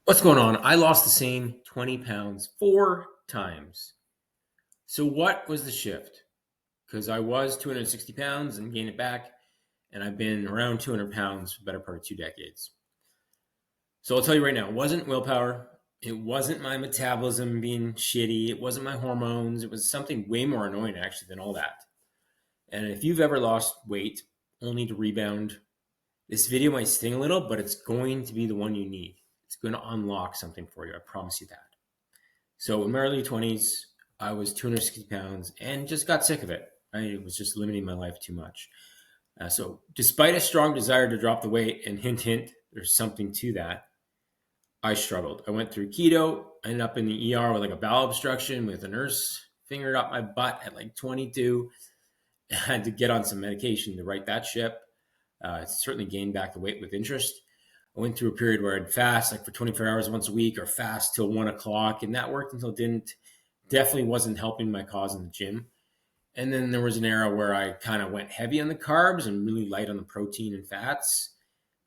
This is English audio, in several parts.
What's going on? I lost the same 20 pounds 4 times. So, what was the shift? Because I was 260 pounds and gained it back, and I've been around 200 pounds for the better part of 2 decades. So, I'll tell you right now, it wasn't willpower. It wasn't my metabolism being shitty. It wasn't my hormones. It was something way more annoying, actually, than all that. And if you've ever lost weight only to rebound, this video might sting a little, but it's going to be the one you need. It's going to unlock something for you. I promise you that. So in my early 20s, I was 260 pounds and just got sick of it. I was just limiting my life too much. So despite a strong desire to drop the weight, and hint, hint, there's something to that, I struggled. I went through keto, ended up in the ER with like a bowel obstruction with a nurse fingered up my butt at like 22. I had to get on some medication to right that ship. Certainly gained back the weight with interest. I went through a period where I'd fast like for 24 hours once a week or fast till 1 o'clock. And that worked until it didn't. Definitely wasn't helping my cause in the gym. And then there was an era where I kind of went heavy on the carbs and really light on the protein and fats.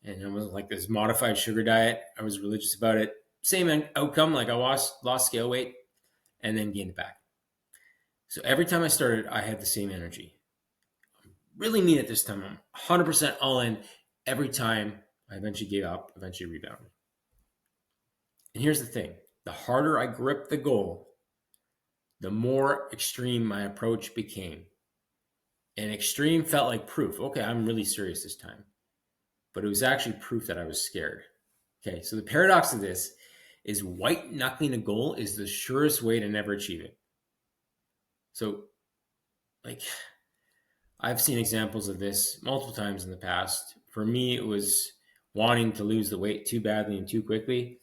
And it was like this modified sugar diet. I was religious about it. Same outcome, like I lost scale weight and then gained it back. So every time I started, I had the same energy. Really mean it this time. I'm 100% all in every time. I eventually gave up, eventually rebounded. And here's the thing. The harder I gripped the goal, the more extreme my approach became. And extreme felt like proof. Okay, I'm really serious this time. But it was actually proof that I was scared. Okay, so the paradox of this is white knuckling a goal is the surest way to never achieve it. So, like, I've seen examples of this multiple times in the past. For me, it was wanting to lose the weight too badly and too quickly.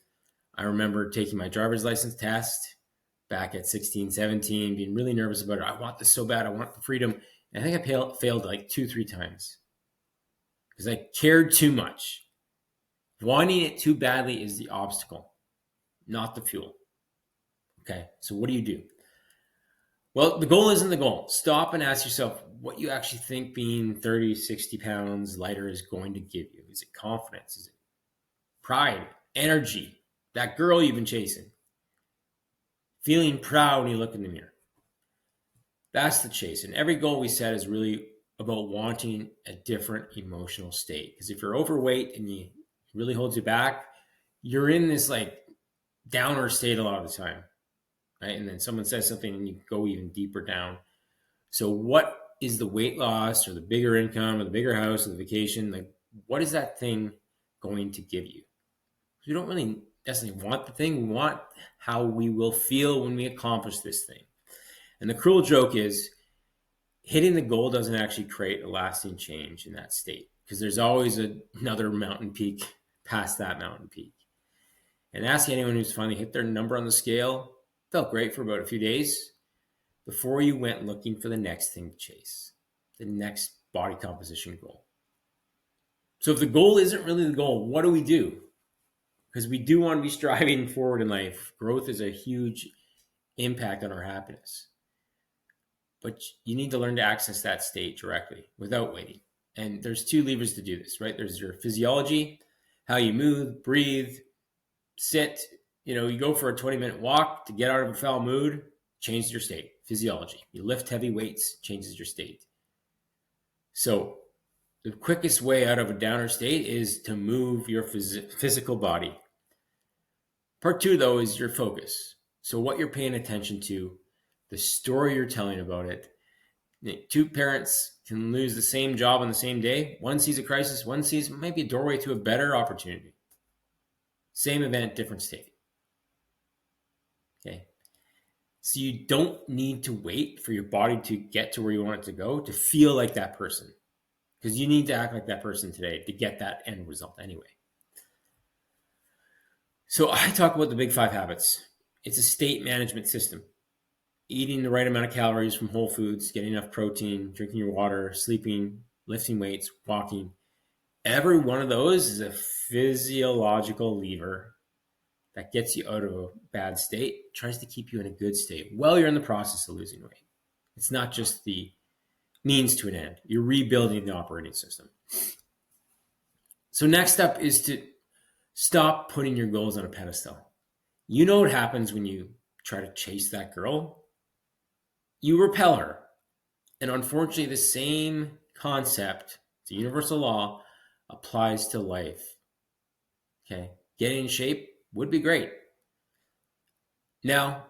I remember taking my driver's license test back at 16, 17, being really nervous about it. I want this so bad. I want the freedom. And I think I failed like 2-3 times because I cared too much. Wanting it too badly is the obstacle, not the fuel. Okay, so what do? Well, the goal isn't the goal. Stop and ask yourself what you actually think being 30, 60 pounds lighter is going to give you. Is it confidence? Is it pride, energy, that girl you've been chasing? Feeling proud when you look in the mirror. That's the chase. And every goal we set is really about wanting a different emotional state. Because if you're overweight and you really holds you back, you're in this like downer state a lot of the time. Right? And then someone says something and you go even deeper down. So what is the weight loss or the bigger income or the bigger house or the vacation? Like, what is that thing going to give you? We don't really necessarily want the thing. We want how we will feel when we accomplish this thing. And the cruel joke is hitting the goal doesn't actually create a lasting change in that state because there's always another mountain peak past that mountain peak. And ask anyone who's finally hit their number on the scale, felt great for about a few days before you went looking for the next thing to chase, the next body composition goal. So if the goal isn't really the goal, what do? Because we do want to be striving forward in life. Growth is a huge impact on our happiness. But you need to learn to access that state directly without waiting. And there's 2 levers to do this, right? There's your physiology, how you move, breathe, sit. You go for a 20-minute walk to get out of a foul mood, changes your state. Physiology. You lift heavy weights, changes your state. So the quickest way out of a downer state is to move your physical body. Part 2, though, is your focus. So what you're paying attention to, the story you're telling about it. 2 parents can lose the same job on the same day. One sees a crisis, one sees maybe a doorway to a better opportunity. Same event, different state. Okay. So you don't need to wait for your body to get to where you want it to go to feel like that person. Because you need to act like that person today to get that end result anyway. So I talk about the big 5 habits. It's a state management system. Eating the right amount of calories from whole foods, getting enough protein, drinking your water, sleeping, lifting weights, walking. Every one of those is a physiological lever that gets you out of a bad state, tries to keep you in a good state while you're in the process of losing weight. It's not just the means to an end. You're rebuilding the operating system. So next up is to Stop putting your goals on a pedestal. You know what happens when you try to chase that girl? You repel her. And unfortunately, the same concept, it's a universal law, applies to life. Okay. Getting in shape would be great. Now,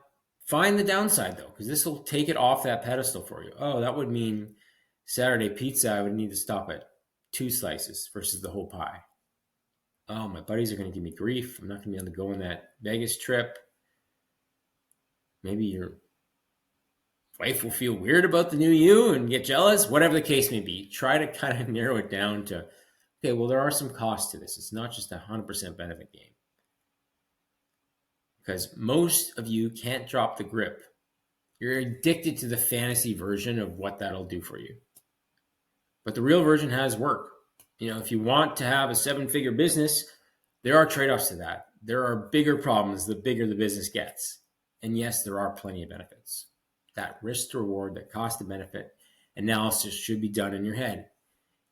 find the downside though, because this will take it off that pedestal for you. Oh, that would mean Saturday pizza, I would need to stop at 2 slices versus the whole pie. Oh, my buddies are going to give me grief. I'm not going to be able to go on that Vegas trip. Maybe your wife will feel weird about the new you and get jealous, whatever the case may be. Try to kind of narrow it down to, okay, well, there are some costs to this. It's not just a 100% benefit game. Because most of you can't drop the grip. You're addicted to the fantasy version of what that'll do for you. But the real version has work. If you want to have a 7-figure business, there are trade-offs to that. There are bigger problems the bigger the business gets. And yes, there are plenty of benefits. That risk to reward, that cost to benefit analysis should be done in your head.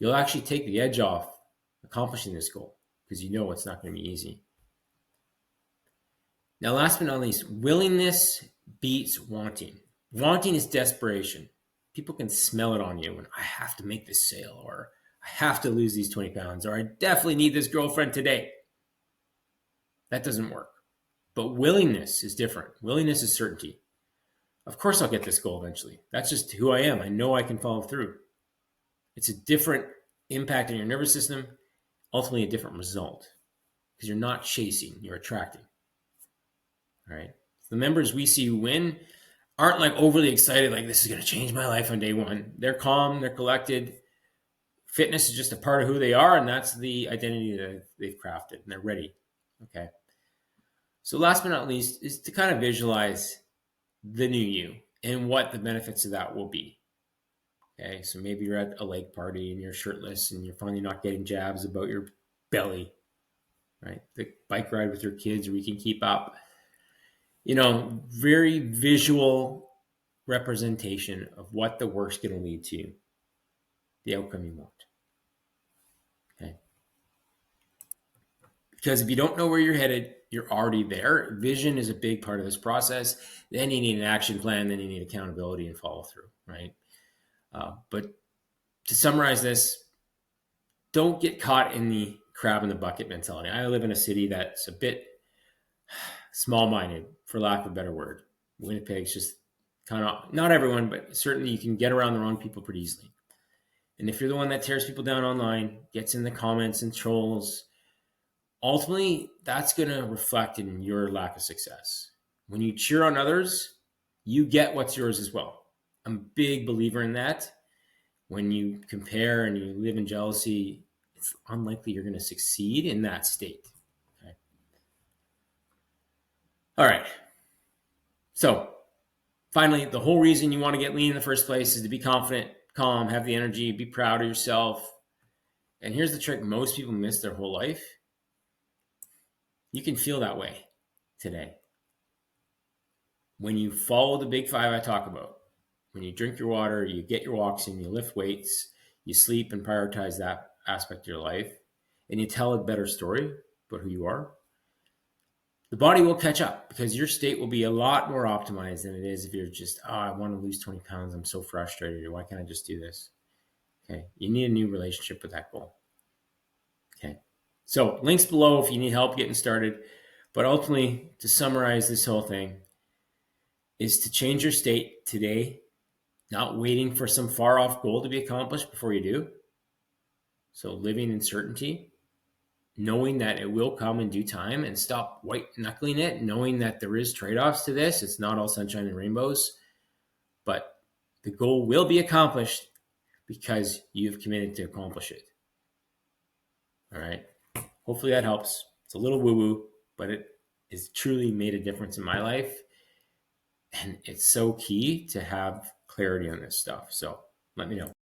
You'll actually take the edge off accomplishing this goal because you know it's not going to be easy. Now, last but not least, willingness beats wanting. Wanting is desperation. People can smell it on you when I have to make this sale, or I have to lose these 20 pounds, or I definitely need this girlfriend today. That doesn't work. But willingness is different. Willingness is certainty. Of course I'll get this goal eventually. That's just who I am. I know I can follow through. It's a different impact on your nervous system, ultimately a different result, because you're not chasing, you're attracting. All right. The members we see who win aren't like overly excited, like this is going to change my life on day one. They're calm, they're collected. Fitness is just a part of who they are, and that's the identity that they've crafted, and they're ready. Okay. So last but not least is to kind of visualize the new you and what the benefits of that will be. Okay. So maybe you're at a lake party and you're shirtless and you're finally not getting jabs about your belly, right? The bike ride with your kids where you can keep up. Very visual representation of what the work's going to lead to, the outcome you want. Okay. Because if you don't know where you're headed, you're already there. Vision is a big part of this process. Then you need an action plan. Then you need accountability and follow through, right? But to summarize this, don't get caught in the crab in the bucket mentality. I live in a city that's a bit small-minded, for lack of a better word. Winnipeg's just kind of, not everyone, but certainly you can get around the wrong people pretty easily. And if you're the one that tears people down online, gets in the comments and trolls, ultimately that's going to reflect in your lack of success. When you cheer on others, you get what's yours as well. I'm a big believer in that. When you compare and you live in jealousy, it's unlikely you're going to succeed in that state. Okay. All right. So finally, the whole reason you want to get lean in the first place is to be confident, calm, have the energy, be proud of yourself. And here's the trick most people miss their whole life. You can feel that way today. When you follow the big 5 I talk about, when you drink your water, you get your walks in, you lift weights, you sleep and prioritize that aspect of your life, and you tell a better story about who you are, the body will catch up because your state will be a lot more optimized than it is if you're just, I want to lose 20 pounds. I'm so frustrated. Why can't I just do this? Okay. You need a new relationship with that goal. Okay. So links below if you need help getting started. But ultimately, to summarize this whole thing, is to change your state today, not waiting for some far off goal to be accomplished before you do. So living in certainty, knowing that it will come in due time, and stop white knuckling it, knowing that there is trade-offs to this. It's not all sunshine and rainbows, but the goal will be accomplished because you've committed to accomplish it. All right. Hopefully that helps. It's a little woo-woo, but it has truly made a difference in my life. And it's so key to have clarity on this stuff. So let me know.